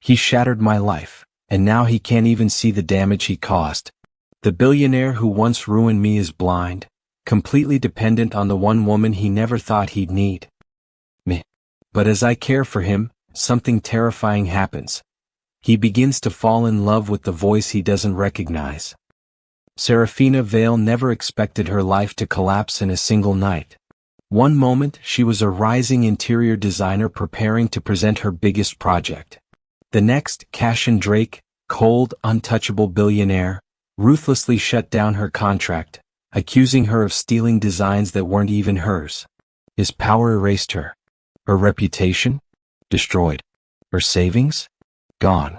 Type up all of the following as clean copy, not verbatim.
He shattered my life, and now he can't even see the damage he caused. The billionaire who once ruined me is blind, completely dependent on the one woman he never thought he'd need. Me. But as I care for him, something terrifying happens. He begins to fall in love with the voice he doesn't recognize. Serafina Vale never expected her life to collapse in a single night. One moment she was a rising interior designer preparing to present her biggest project. The next, Cassian Drake, cold, untouchable billionaire, ruthlessly shut down her contract, accusing her of stealing designs that weren't even hers. His power erased her. Her reputation? Destroyed. Her savings? Gone.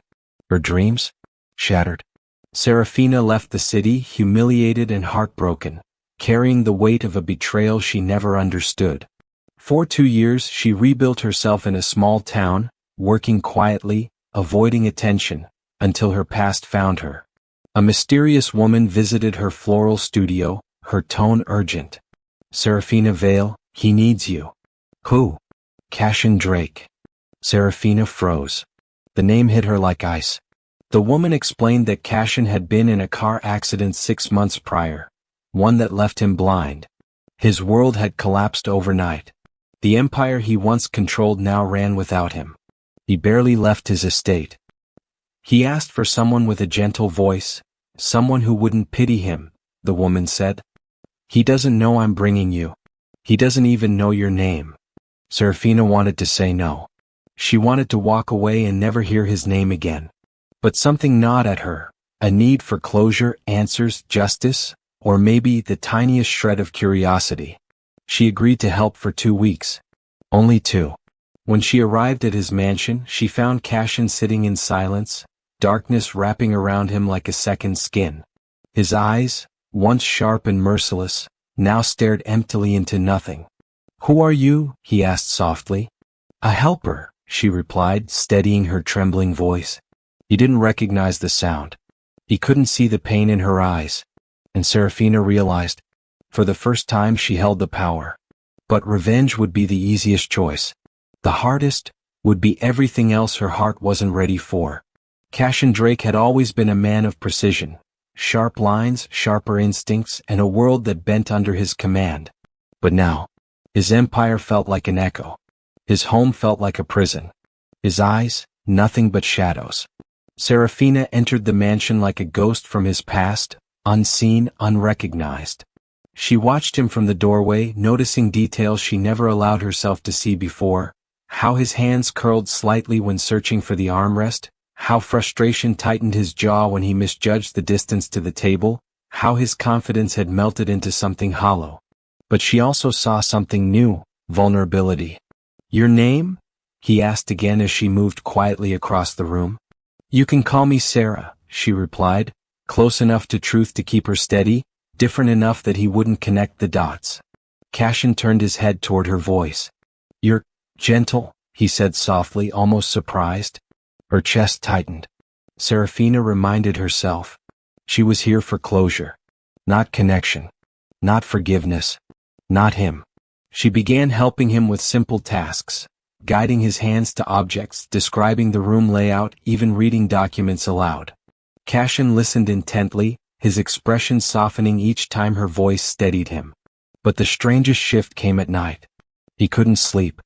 Her dreams? Shattered. Serafina left the city humiliated and heartbroken, carrying the weight of a betrayal she never understood. For 2 years she rebuilt herself in a small town, working quietly, avoiding attention, until her past found her. A mysterious woman visited her floral studio, her tone urgent. Serafina Vale, he needs you. Who? Cassian Drake. Serafina froze. The name hit her like ice. The woman explained that Cassian had been in a car accident 6 months prior, one that left him blind. His world had collapsed overnight. The empire he once controlled now ran without him. He barely left his estate. He asked for someone with a gentle voice, someone who wouldn't pity him, the woman said. He doesn't know I'm bringing you. He doesn't even know your name. Serafina wanted to say no. She wanted to walk away and never hear his name again. But something gnawed at her, a need for closure, answers, justice, or maybe the tiniest shred of curiosity. She agreed to help for 2 weeks. Only 2. When she arrived at his mansion, she found Cassian sitting in silence, darkness wrapping around him like a second skin. His eyes, once sharp and merciless, now stared emptily into nothing. Who are you? He asked softly. A helper, she replied, steadying her trembling voice. He didn't recognize the sound. He couldn't see the pain in her eyes. And Serafina realized, for the first time she held the power. But revenge would be the easiest choice. The hardest would be everything else her heart wasn't ready for. Cassian Drake had always been a man of precision, sharp lines, sharper instincts, and a world that bent under his command. But now, his empire felt like an echo. His home felt like a prison. His eyes, nothing but shadows. Serafina entered the mansion like a ghost from his past, unseen, unrecognized. She watched him from the doorway, noticing details she never allowed herself to see before, how his hands curled slightly when searching for the armrest, how frustration tightened his jaw when he misjudged the distance to the table, how his confidence had melted into something hollow. But she also saw something new, vulnerability. Your name? He asked again as she moved quietly across the room. You can call me Sarah, she replied, close enough to truth to keep her steady, different enough that he wouldn't connect the dots. Cassian turned his head toward her voice. You're gentle, he said softly, almost surprised. Her chest tightened. Serafina reminded herself. She was here for closure. Not connection. Not forgiveness. Not him. She began helping him with simple tasks, guiding his hands to objects, describing the room layout, even reading documents aloud. Cassian listened intently, his expression softening each time her voice steadied him. But the strangest shift came at night. He couldn't sleep.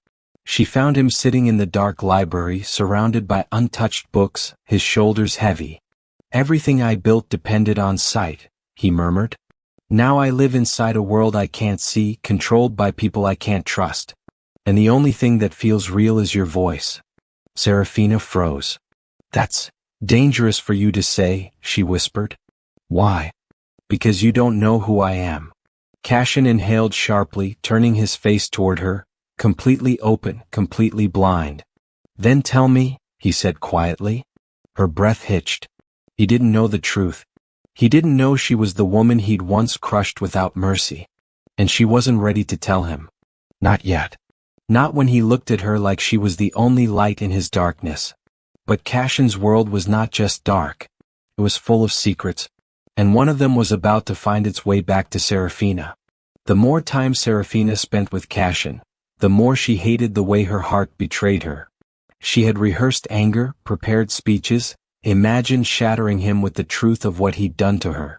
She found him sitting in the dark library, surrounded by untouched books, his shoulders heavy. Everything I built depended on sight, he murmured. Now I live inside a world I can't see, controlled by people I can't trust. And the only thing that feels real is your voice. Serafina froze. That's dangerous for you to say, she whispered. Why? Because you don't know who I am. Cassian inhaled sharply, turning his face toward her, completely open, completely blind. Then tell me, he said quietly. Her breath hitched. He didn't know the truth. He didn't know she was the woman he'd once crushed without mercy. And she wasn't ready to tell him. Not yet. Not when he looked at her like she was the only light in his darkness. But Cassian's world was not just dark. It was full of secrets. And one of them was about to find its way back to Serafina. The more time Serafina spent with Cassian, the more she hated the way her heart betrayed her. She had rehearsed anger, prepared speeches, imagined shattering him with the truth of what he'd done to her.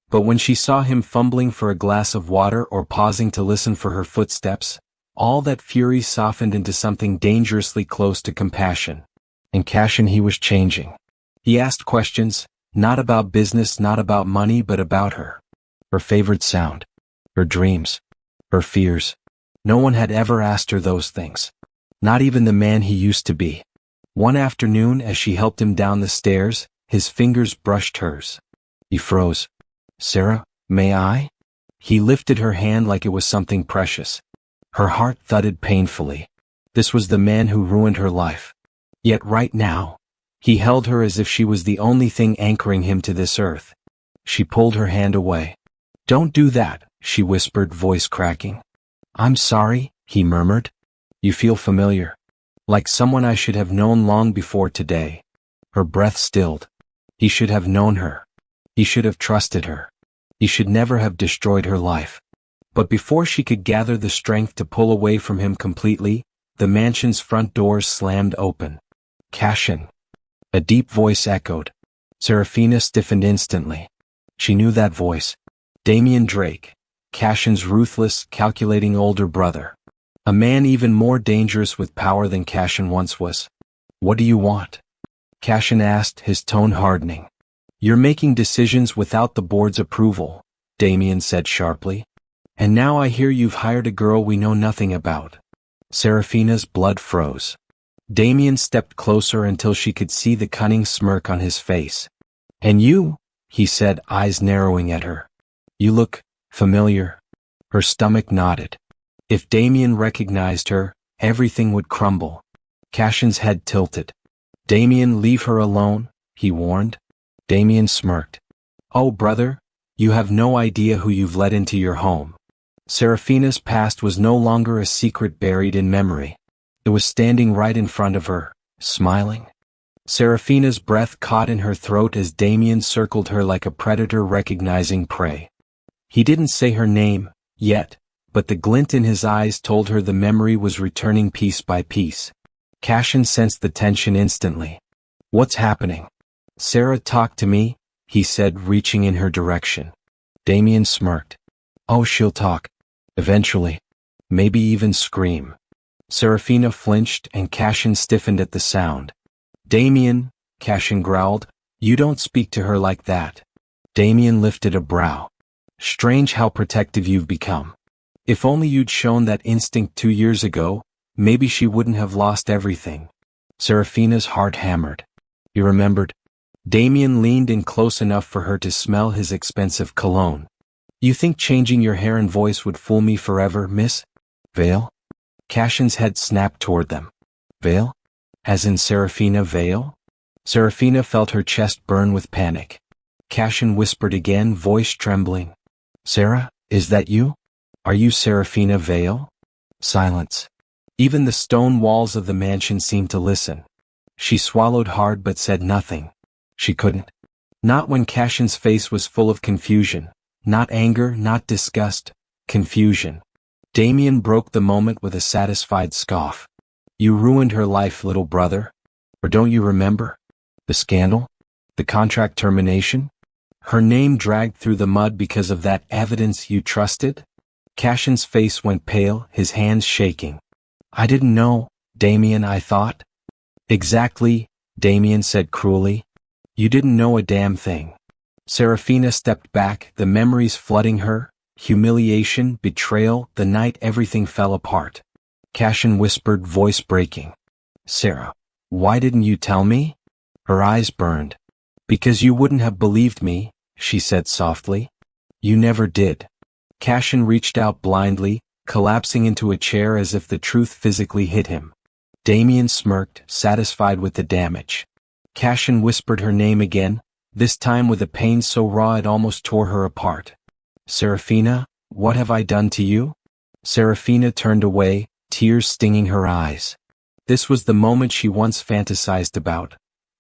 But when she saw him fumbling for a glass of water or pausing to listen for her footsteps, all that fury softened into something dangerously close to compassion. In Cassian he was changing. He asked questions, not about business, not about money, but about her. Her favorite sound. Her dreams. Her fears. No one had ever asked her those things. Not even the man he used to be. One afternoon, as she helped him down the stairs, his fingers brushed hers. He froze. "Sarah, may I?" He lifted her hand like it was something precious. Her heart thudded painfully. This was the man who ruined her life. Yet right now, he held her as if she was the only thing anchoring him to this earth. She pulled her hand away. "Don't do that," she whispered, voice cracking. "I'm sorry," he murmured. "You feel familiar. Like someone I should have known long before today." Her breath stilled. He should have known her. He should have trusted her. He should never have destroyed her life. But before she could gather the strength to pull away from him completely, the mansion's front doors slammed open. "Cassian." A deep voice echoed. Serafina stiffened instantly. She knew that voice. Damian Drake, Cassian's ruthless, calculating older brother. A man even more dangerous with power than Cassian once was. "What do you want?" Cassian asked, his tone hardening. "You're making decisions without the board's approval," Damian said sharply. "And now I hear you've hired a girl we know nothing about." Serafina's blood froze. Damian stepped closer until she could see the cunning smirk on his face. "And you?" he said, eyes narrowing at her. "You look familiar." Her stomach nodded. If Damian recognized her, everything would crumble. Cassian's head tilted. "Damian, leave her alone," he warned. Damian smirked. "Oh, brother, you have no idea who you've let into your home." Serafina's past was no longer a secret buried in memory. It was standing right in front of her, smiling. Serafina's breath caught in her throat as Damian circled her like a predator recognizing prey. He didn't say her name, yet, but the glint in his eyes told her the memory was returning piece by piece. Cassian sensed the tension instantly. "What's happening?" "Sarah talked to me," he said, reaching in her direction. Damian smirked. "Oh, she'll talk. Eventually. Maybe even scream." Serafina flinched and Cassian stiffened at the sound. "Damian," Cassian growled, "you don't speak to her like that." Damian lifted a brow. "Strange how protective you've become. If only you'd shown that instinct 2 years ago, maybe she wouldn't have lost everything." Serafina's heart hammered. He remembered. Damian leaned in close enough for her to smell his expensive cologne. "You think changing your hair and voice would fool me forever, Miss Vale?" Cassian's head snapped toward them. "Vale? As in Serafina Vale?" Serafina felt her chest burn with panic. Cassian whispered again, voice trembling. "Sarah, is that you? Are you Serafina Vale?" Silence. Even the stone walls of the mansion seemed to listen. She swallowed hard but said nothing. She couldn't. Not when Cassian's face was full of confusion. Not anger, not disgust. Confusion. Damian broke the moment with a satisfied scoff. "You ruined her life, little brother. Or don't you remember? The scandal? The contract termination? Her name dragged through the mud because of that evidence you trusted?" Cassian's face went pale, his hands shaking. "I didn't know, Damian, I thought." "Exactly," Damian said cruelly. "You didn't know a damn thing." Serafina stepped back, the memories flooding her. Humiliation, betrayal, the night everything fell apart. Cassian whispered, voice breaking. "Sarah, why didn't you tell me?" Her eyes burned. "Because you wouldn't have believed me," she said softly. "You never did." Cassian reached out blindly, collapsing into a chair as if the truth physically hit him. Damian smirked, satisfied with the damage. Cassian whispered her name again, this time with a pain so raw it almost tore her apart. "Serafina, what have I done to you?" Serafina turned away, tears stinging her eyes. This was the moment she once fantasized about.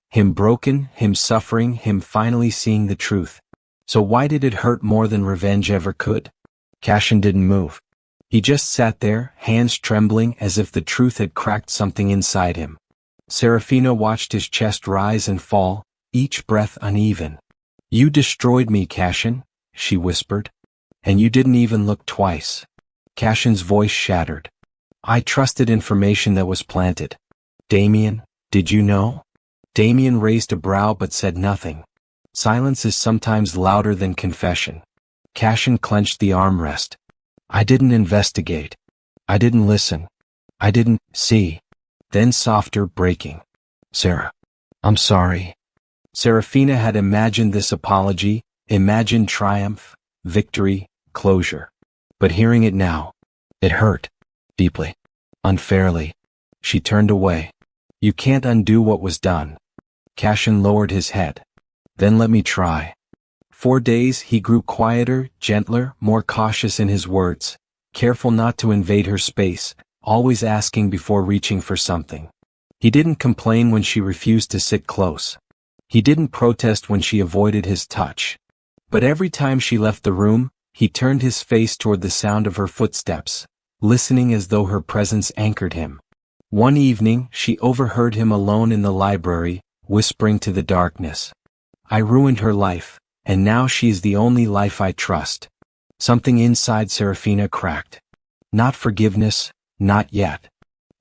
Him broken, him suffering, him finally seeing the truth. So why did it hurt more than revenge ever could? Cassian didn't move. He just sat there, hands trembling as if the truth had cracked something inside him. Serafina watched his chest rise and fall, each breath uneven. "You destroyed me, Cassian," she whispered. "And you didn't even look twice." Cassian's voice shattered. "I trusted information that was planted. Damien, did you know?" Damien raised a brow but said nothing. Silence is sometimes louder than confession. Cassian clenched the armrest. "I didn't investigate. I didn't listen. I didn't see." Then softer, breaking. "Sarah, I'm sorry." Serafina had imagined this apology, imagined triumph, victory, closure. But hearing it now, it hurt. Deeply. Unfairly. She turned away. "You can't undo what was done." Cassian lowered his head. "Then let me try." For days he grew quieter, gentler, more cautious in his words, careful not to invade her space, always asking before reaching for something. He didn't complain when she refused to sit close. He didn't protest when she avoided his touch. But every time she left the room, he turned his face toward the sound of her footsteps, listening as though her presence anchored him. One evening, she overheard him alone in the library, whispering to the darkness. "I ruined her life, and now she is the only life I trust." Something inside Serafina cracked. Not forgiveness, not yet.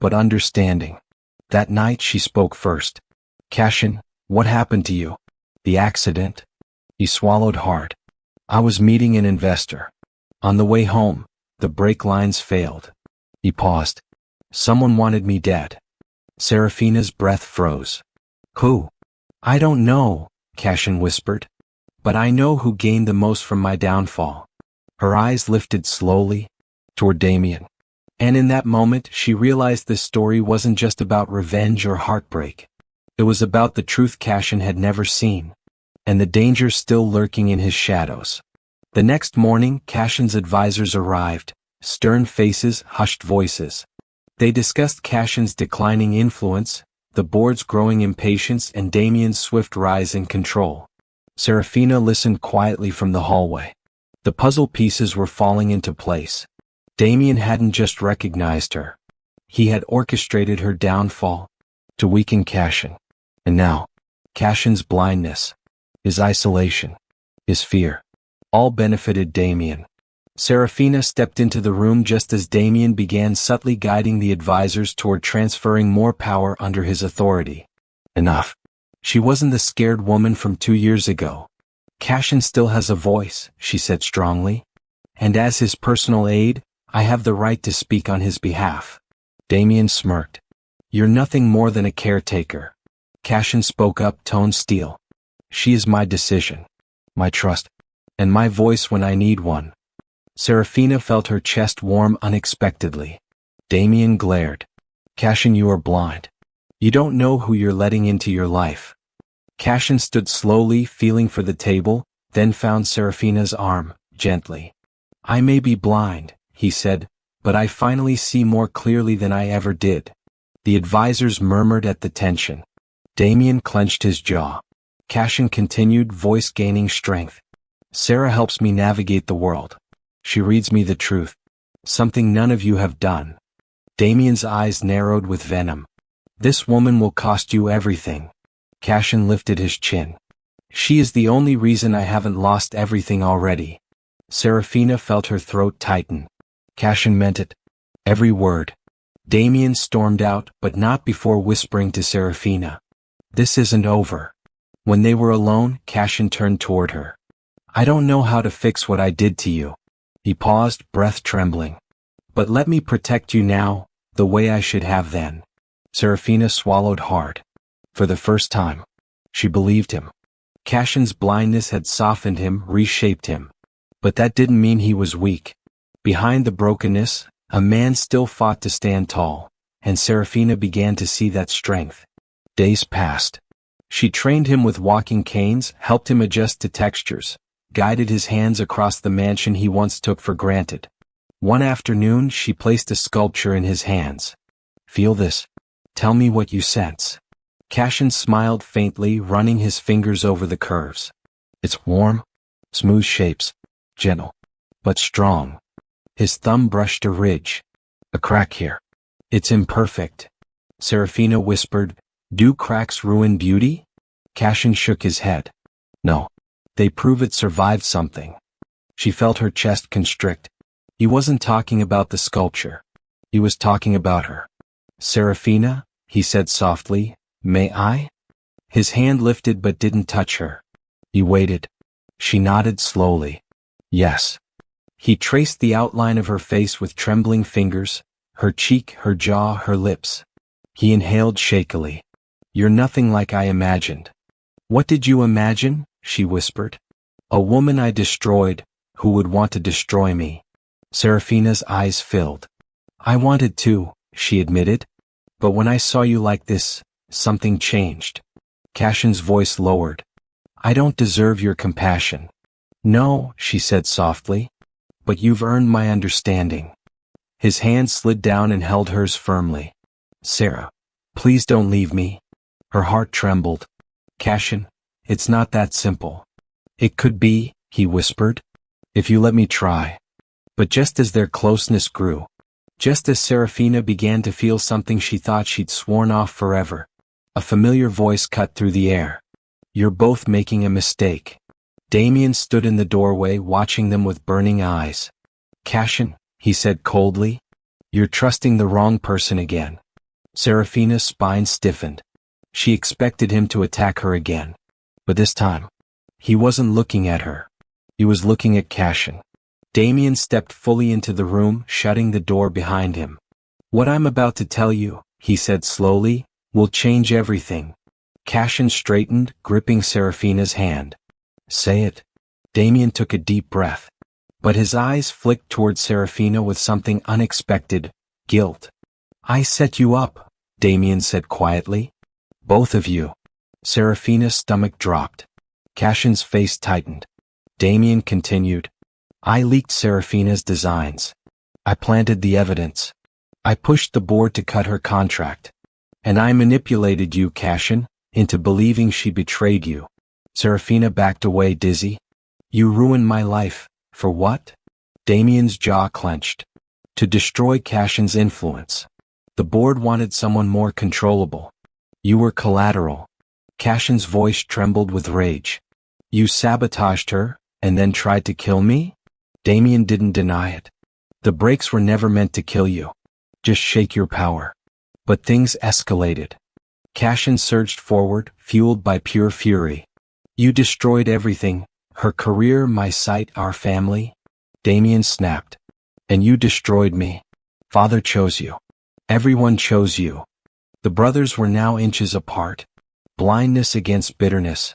But understanding. That night she spoke first. "Cassian, what happened to you?" "The accident?" He swallowed hard. "I was meeting an investor. On the way home, the brake lines failed." He paused. "Someone wanted me dead." Serafina's breath froze. "Who?" "I don't know," Cassian whispered. "But I know who gained the most from my downfall." Her eyes lifted slowly toward Damien. And in that moment she realized this story wasn't just about revenge or heartbreak. It was about the truth Cassian had never seen, and the danger still lurking in his shadows. The next morning, Cassian's advisors arrived, stern faces, hushed voices. They discussed Cassian's declining influence, the board's growing impatience, and Damien's swift rise in control. Serafina listened quietly from the hallway. The puzzle pieces were falling into place. Damien hadn't just recognized her. He had orchestrated her downfall to weaken Cassian. And now, Cassian's blindness, his isolation, his fear, all benefited Damien. Serafina stepped into the room just as Damien began subtly guiding the advisors toward transferring more power under his authority. Enough. She wasn't the scared woman from 2 years ago. "Cassian still has a voice," she said strongly. "And as his personal aide, I have the right to speak on his behalf." Damien smirked. "You're nothing more than a caretaker." Cassian spoke up, tone steel. "She is my decision, my trust, and my voice when I need one." Serafina felt her chest warm unexpectedly. Damien glared. "Cassian, you are blind. You don't know who you're letting into your life." Cassian stood slowly, feeling for the table, then found Serafina's arm, gently. "I may be blind," he said, "but I finally see more clearly than I ever did." The advisors murmured at the tension. Damien clenched his jaw. Cassian continued, voice gaining strength. "Sarah helps me navigate the world. She reads me the truth. Something none of you have done." Damien's eyes narrowed with venom. "This woman will cost you everything." Cassian lifted his chin. "She is the only reason I haven't lost everything already." Serafina felt her throat tighten. Cassian meant it. Every word. Damien stormed out, but not before whispering to Serafina. "This isn't over." When they were alone, Cassian turned toward her. "I don't know how to fix what I did to you." He paused, breath trembling. "But let me protect you now, the way I should have then." Serafina swallowed hard. For the first time, she believed him. Cassian's blindness had softened him, reshaped him. But that didn't mean he was weak. Behind the brokenness, a man still fought to stand tall, and Serafina began to see that strength. Days passed. She trained him with walking canes, helped him adjust to textures, guided his hands across the mansion he once took for granted. One afternoon, she placed a sculpture in his hands. "Feel this. Tell me what you sense." Cassian smiled faintly, running his fingers over the curves. "It's warm, smooth shapes, gentle, but strong." His thumb brushed a ridge. "A crack here. It's imperfect." Serafina whispered, Do cracks ruin beauty? Cassian shook his head. No. They prove it survived something. She felt her chest constrict. He wasn't talking about the sculpture. He was talking about her. Serafina, he said softly, may I? His hand lifted but didn't touch her. He waited. She nodded slowly. Yes. He traced the outline of her face with trembling fingers, her cheek, her jaw, her lips. He inhaled shakily. You're nothing like I imagined. What did you imagine? She whispered. A woman I destroyed, who would want to destroy me. Serafina's eyes filled. I wanted to, she admitted. But when I saw you like this, something changed. Cassian's voice lowered. I don't deserve your compassion. No, she said softly. But you've earned my understanding. His hand slid down and held hers firmly. Sarah, please don't leave me. Her heart trembled. Cassian, it's not that simple. It could be, he whispered, if you let me try. But just as their closeness grew, just as Serafina began to feel something she thought she'd sworn off forever, a familiar voice cut through the air. You're both making a mistake. Damien stood in the doorway watching them with burning eyes. Cassian, he said coldly, you're trusting the wrong person again. Serafina's spine stiffened. She expected him to attack her again. But this time, he wasn't looking at her. He was looking at Cassian. Damien stepped fully into the room, shutting the door behind him. What I'm about to tell you, he said slowly, will change everything. Cassian straightened, gripping Serafina's hand. Say it. Damien took a deep breath. But his eyes flicked toward Serafina with something unexpected, guilt. I set you up, Damien said quietly. Both of you. Serafina's stomach dropped. Cassian's face tightened. Damien continued. I leaked Serafina's designs. I planted the evidence. I pushed the board to cut her contract. And I manipulated you, Cassian, into believing she betrayed you. Serafina backed away dizzy. You ruined my life. For what? Damien's jaw clenched. To destroy Cassian's influence. The board wanted someone more controllable. You were collateral. Cassian's voice trembled with rage. You sabotaged her, and then tried to kill me? Damien didn't deny it. The breaks were never meant to kill you. Just shake your power. But things escalated. Cassian surged forward, fueled by pure fury. You destroyed everything, her career, my sight, our family. Damien snapped. And you destroyed me. Father chose you. Everyone chose you. The brothers were now inches apart. Blindness against bitterness.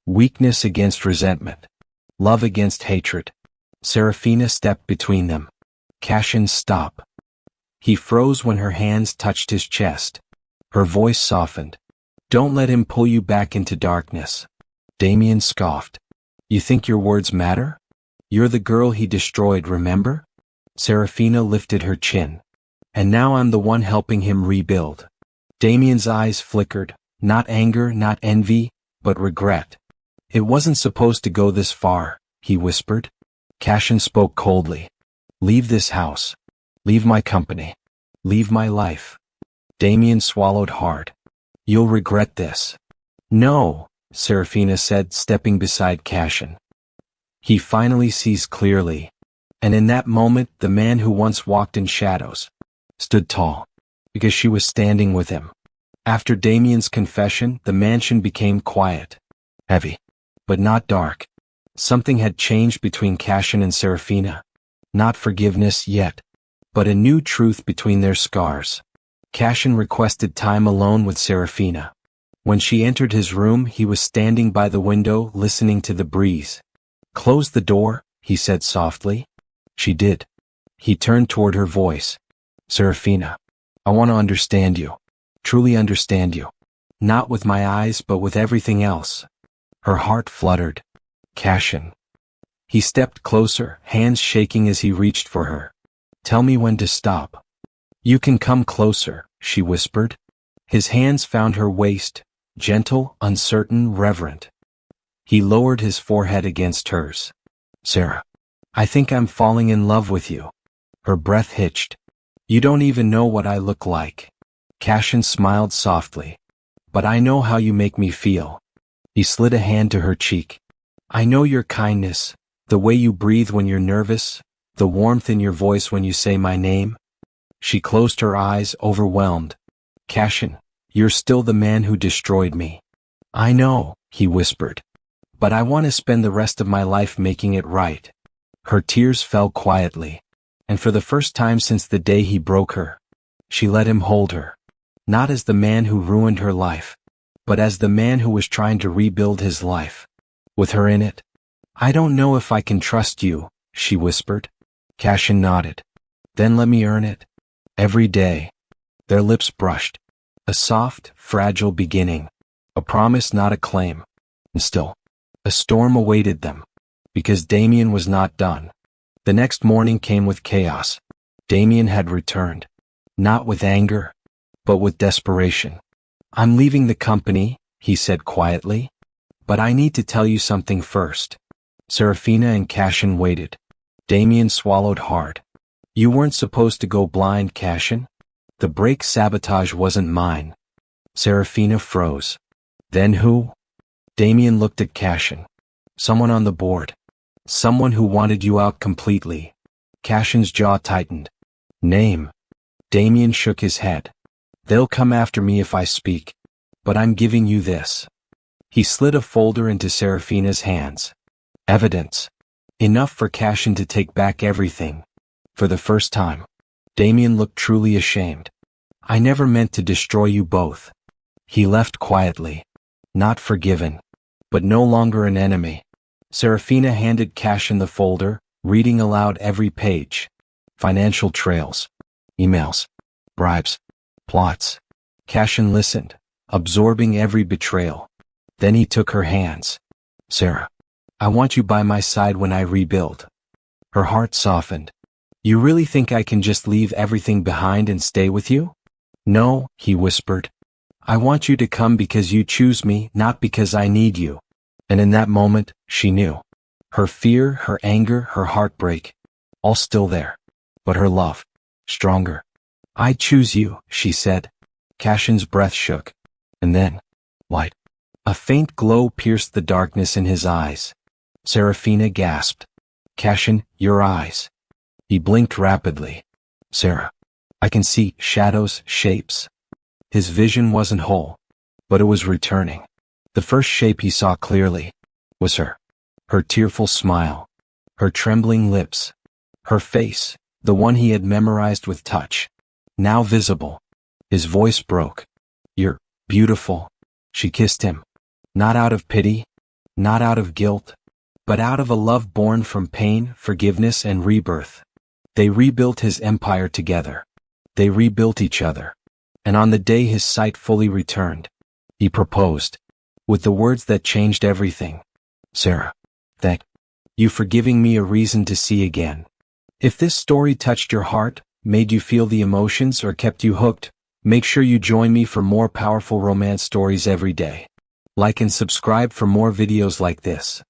Weakness against resentment. Love against hatred. Serafina stepped between them. Cassian, stop. He froze when her hands touched his chest. Her voice softened. Don't let him pull you back into darkness. Damien scoffed. You think your words matter? You're the girl he destroyed, remember? Serafina lifted her chin. And now I'm the one helping him rebuild. Damien's eyes flickered, not anger, not envy, but regret. It wasn't supposed to go this far, he whispered. Cassian spoke coldly. Leave this house. Leave my company. Leave my life. Damien swallowed hard. You'll regret this. No, Serafina said, stepping beside Cassian. He finally sees clearly. And in that moment, the man who once walked in shadows stood tall, because she was standing with him. After Damien's confession, the mansion became quiet, heavy, but not dark. Something had changed between Cassian and Serafina. Not forgiveness yet, but a new truth between their scars. Cassian requested time alone with Serafina. When she entered his room, he was standing by the window, listening to the breeze. Close the door, he said softly. She did. He turned toward her voice. Serafina, I want to understand you. Truly understand you. Not with my eyes, but with everything else. Her heart fluttered. Cassian. He stepped closer, hands shaking as he reached for her. Tell me when to stop. You can come closer, she whispered. His hands found her waist, gentle, uncertain, reverent. He lowered his forehead against hers. Sarah, I think I'm falling in love with you. Her breath hitched. You don't even know what I look like. Cassian smiled softly. But I know how you make me feel. He slid a hand to her cheek. I know your kindness, the way you breathe when you're nervous, the warmth in your voice when you say my name. She closed her eyes, overwhelmed. Cassian, you're still the man who destroyed me. I know, he whispered. But I want to spend the rest of my life making it right. Her tears fell quietly. And for the first time since the day he broke her, she let him hold her. Not as the man who ruined her life, but as the man who was trying to rebuild his life. With her in it. I don't know if I can trust you, she whispered. Cassian nodded. Then let me earn it. Every day. Their lips brushed. A soft, fragile beginning. A promise, not a claim. And still, a storm awaited them. Because Damien was not done. The next morning came with chaos. Damien had returned. Not with anger, but with desperation. I'm leaving the company, he said quietly. But I need to tell you something first. Serafina and Cassian waited. Damien swallowed hard. You weren't supposed to go blind, Cassian. The brake sabotage wasn't mine. Serafina froze. Then who? Damien looked at Cassian. Someone on the board. Someone who wanted you out completely. Cassian's jaw tightened. Name. Damien shook his head. They'll come after me if I speak. But I'm giving you this. He slid a folder into Serafina's hands. Evidence. Enough for Cassian to take back everything. For the first time, Damien looked truly ashamed. I never meant to destroy you both. He left quietly. Not forgiven, but no longer an enemy. Serafina handed Cassian the folder, reading aloud every page. Financial trails. Emails. Bribes. Plots. Cassian listened, absorbing every betrayal. Then he took her hands. Sarah, I want you by my side when I rebuild. Her heart softened. You really think I can just leave everything behind and stay with you? No, he whispered. I want you to come because you choose me, not because I need you. And in that moment, she knew. Her fear, her anger, her heartbreak, all still there. But her love, stronger. I choose you, she said. Cassian's breath shook. And then, light. A faint glow pierced the darkness in his eyes. Serafina gasped. Cassian, your eyes. He blinked rapidly. Sarah, I can see shadows, shapes. His vision wasn't whole, but it was returning. The first shape he saw clearly was her. Her tearful smile. Her trembling lips. Her face, the one he had memorized with touch. Now visible. His voice broke. You're beautiful. She kissed him. Not out of pity, not out of guilt, but out of a love born from pain, forgiveness, and rebirth. They rebuilt his empire together. They rebuilt each other. And on the day his sight fully returned, he proposed, with the words that changed everything. Sarah, thank you for giving me a reason to see again. If this story touched your heart, made you feel the emotions, or kept you hooked, make sure you join me for more powerful romance stories every day. Like and subscribe for more videos like this.